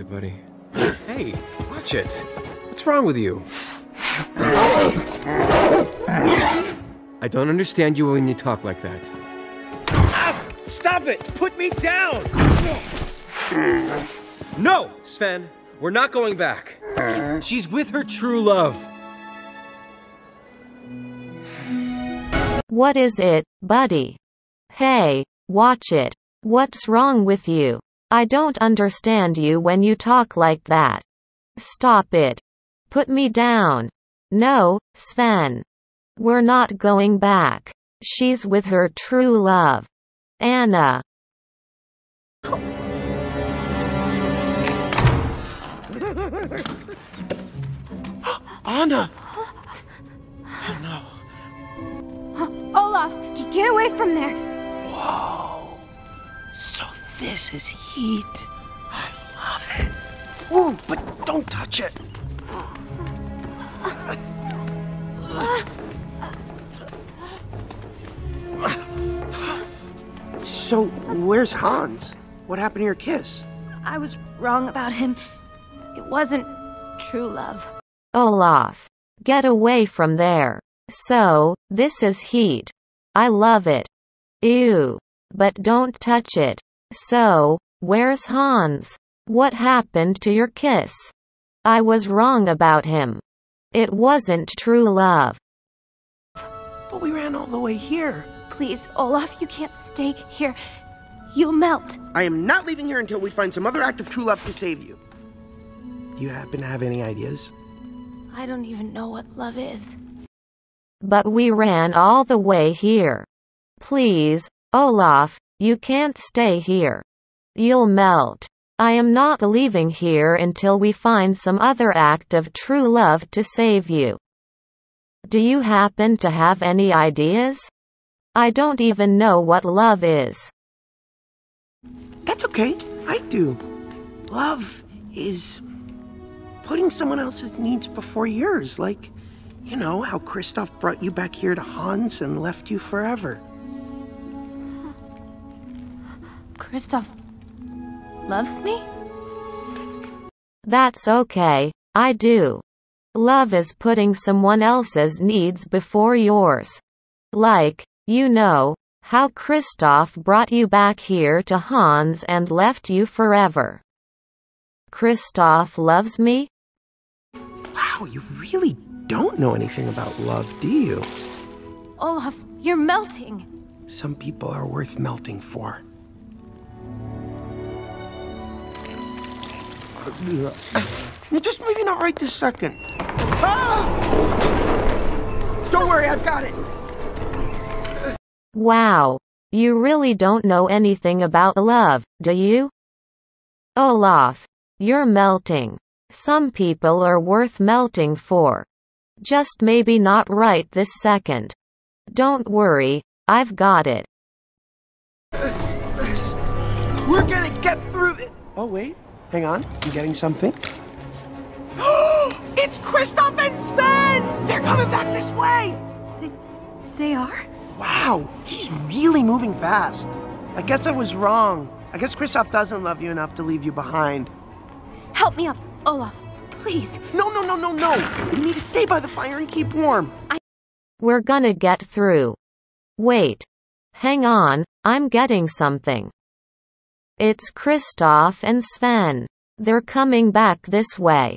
buddy. Hey, watch it. What's wrong with you? I don't understand you when you talk like that. Ah, stop it! Put me down! No, Sven. We're not going back. She's with her true love. What is it, buddy? Hey, watch it. What's wrong with you? I don't understand you when you talk like that. Stop it. Put me down. No, Sven. We're not going back. She's with her true love. Anna. Anna! Oh no. Olaf, get away from there! Whoa. So this is heat. I love it. Ooh, but don't touch it. So, where's Hans? What happened to your kiss? I was wrong about him. It wasn't true love. Olaf. Get away from there. So, this is heat. I love it. Ew. But don't touch it. So, where's Hans? What happened to your kiss? I was wrong about him. It wasn't true love. But we ran all the way here. Please, Olaf, you can't stay here. You'll melt. I am not leaving here until we find some other act of true love to save you. Do you happen to have any ideas? I don't even know what love is. But we ran all the way here. Please, Olaf, you can't stay here. You'll melt. I am not leaving here until we find some other act of true love to save you. Do you happen to have any ideas? I don't even know what love is. That's okay. I do. Love is putting someone else's needs before yours, like, you know, how Kristoff brought you back here to Hans and left you forever. Kristoff loves me? That's okay, I do. Love is putting someone else's needs before yours. Like, you know, how Kristoff brought you back here to Hans and left you forever. Kristoff loves me? Wow, you really don't know anything about love, do you? Olaf, you're melting. Some people are worth melting for. Just maybe not right this second. Ah! Don't worry, I've got it. Wow. You really don't know anything about love, do you? Olaf. You're melting. Some people are worth melting for. Just maybe not right this second. Don't worry, I've got it. We're gonna get through this. Oh, wait. Hang on. I'm getting something. It's Kristoff and Sven! They're coming back this way! They are? Wow, he's really moving fast. I guess I was wrong. I guess Kristoff doesn't love you enough to leave you behind. Help me up, Olaf. Please. No. You need to stay by the fire and keep warm. We're gonna get through. Wait. Hang on, I'm getting something. It's Kristoff and Sven. They're coming back this way.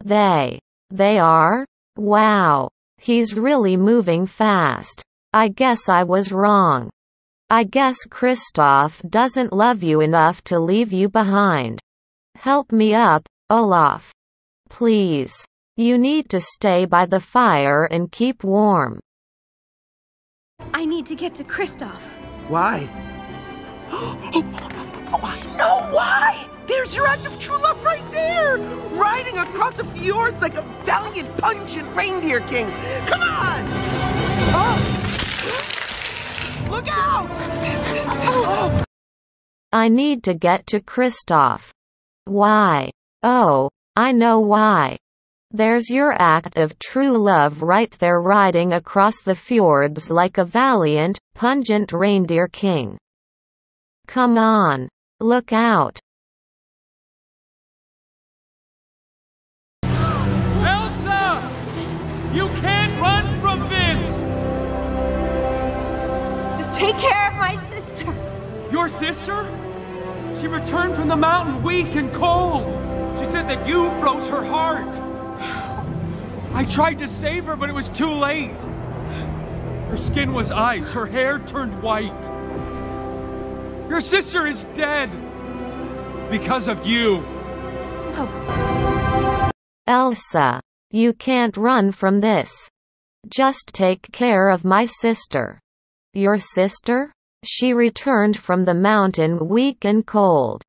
They are? Wow. He's really moving fast. I guess I was wrong. I guess Kristoff doesn't love you enough to leave you behind. Help me up, Olaf. Please. You need to stay by the fire and keep warm. I need to get to Kristoff. Why? Oh, I know why! There's your act of true love right there! Riding across the fjords like a valiant, pungent reindeer king! Come on! Oh. Look out! Oh. I need to get to Kristoff. Why? Oh, I know why. There's your act of true love right there riding across the fjords like a valiant, pungent reindeer king. Come on. Look out. care of my sister. Your sister? She returned from the mountain weak and cold. She said that you froze her heart. I tried to save her, but it was too late. Her skin was ice, her hair turned white. Your sister is dead. Because of you. Elsa, you can't run from this. Just take care of my sister. Your sister? She returned from the mountain weak and cold.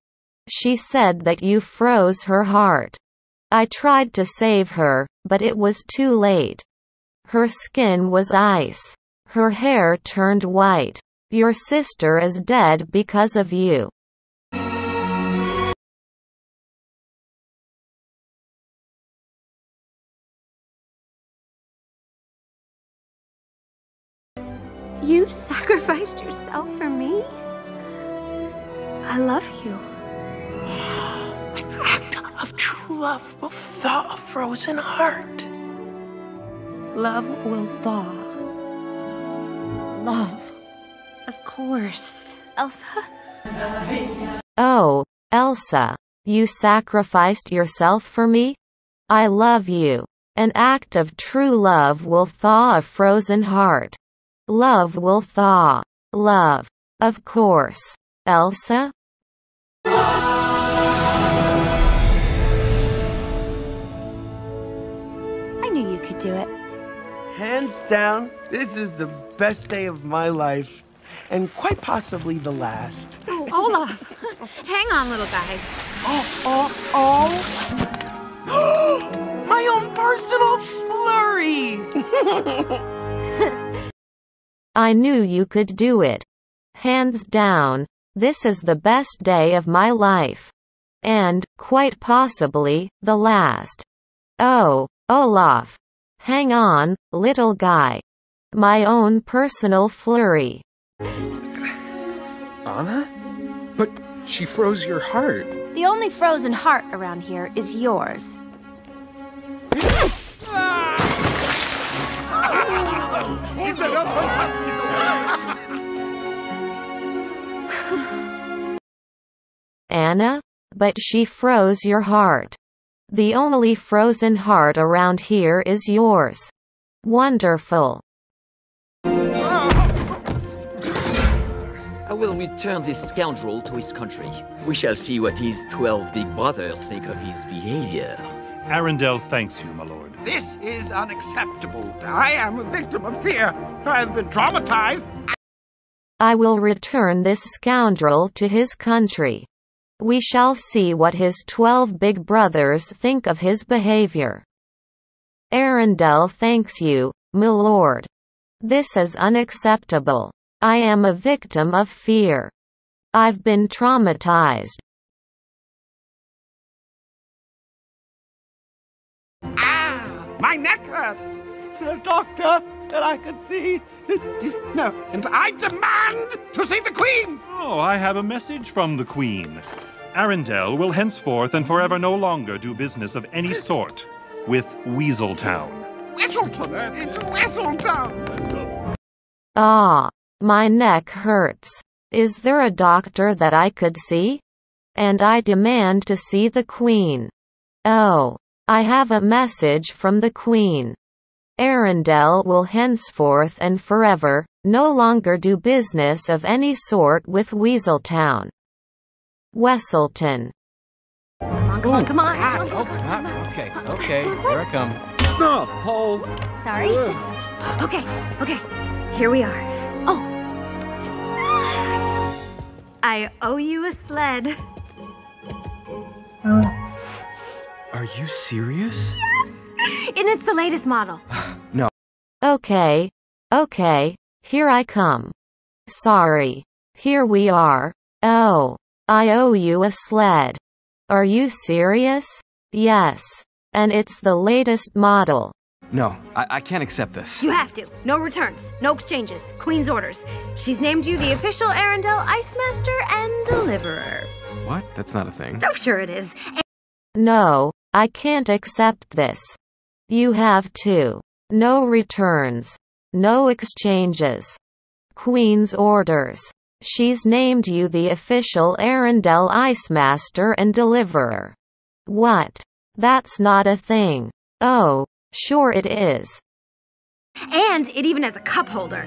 She said that you froze her heart. I tried to save her, but it was too late. Her skin was ice. Her hair turned white. Your sister is dead because of you. You sacrificed yourself for me? I love you. An act of true love will thaw a frozen heart. Love will thaw. Love. Of course. Elsa? Oh, Elsa, you sacrificed yourself for me? I love you. An act of true love will thaw a frozen heart. Love will thaw. Love. Of course. Elsa? I knew you could do it. Hands down, this is the best day of my life. And quite possibly the last. Oh, Olaf. Hang on, little guy. My own personal flurry! I knew you could do it. Hands down, this is the best day of my life. And, quite possibly, the last. Oh, Olaf. Hang on, little guy. My own personal flurry. Anna? But she froze your heart. The only frozen heart around here is yours. Anna? But she froze your heart. The only frozen heart around here is yours. Wonderful. I will return this scoundrel to his country. We shall see what his 12 big brothers think of his behavior. Arundel thanks you, my lord. This is unacceptable. I am a victim of fear. I have been traumatized. I will return this scoundrel to his country. We shall see what his 12 big brothers think of his behavior. Arundel thanks you, my lord. This is unacceptable. I am a victim of fear. I've been traumatized. My neck hurts. Is there a doctor that I could see? No, and I demand to see the Queen! Oh, I have a message from the Queen. Arundel will henceforth and forever no longer do business of any sort with Weaseltown. Whistleton! It's Whistleton! Let's go. Ah, my neck hurts. Is there a doctor that I could see? And I demand to see the Queen. Oh, I have a message from the Queen. Arundel will henceforth and forever no longer do business of any sort with Weaseltown. Weselton. Come on, come on. Okay, here I come. No, Paul. Sorry. Okay, here we are. Oh. I owe you a sled. Are you serious? And it's the latest model. No. Okay, here I come. Sorry. Here we are. Oh, I owe you a sled. Are you serious? Yes. And it's the latest model. No, I can't accept this. You have to. No returns. No exchanges. Queen's orders. She's named you the official Arundel Ice Master and Deliverer. What? That's not a thing. Oh, sure it is. No, I can't accept this. You have to. No returns. No exchanges. Queen's orders. She's named you the official Arendelle Ice Master and Deliverer. What? That's not a thing. Oh, sure it is. And it even has a cup holder.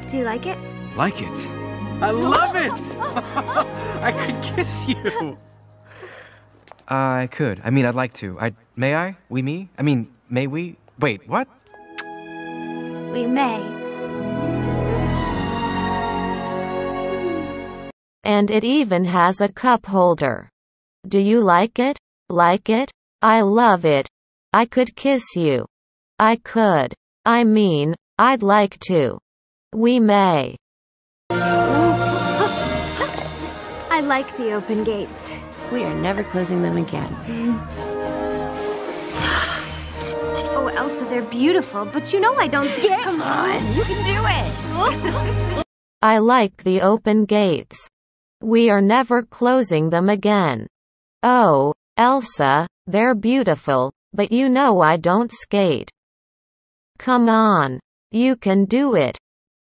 Do you like it? Like it? I love it! I could kiss you! I could. I mean, I'd like to. May I? Me? I mean, may we? Wait, what? We may. And it even has a cup holder. Do you like it? Like it? I love it. I could kiss you. I could. I mean, I'd like to. We may. I like the open gates. We are never closing them again. Oh, Elsa, they're beautiful, but you know I don't skate. Come on, you can do it! I like the open gates. We are never closing them again. Oh, Elsa, they're beautiful, but you know I don't skate. Come on. You can do it.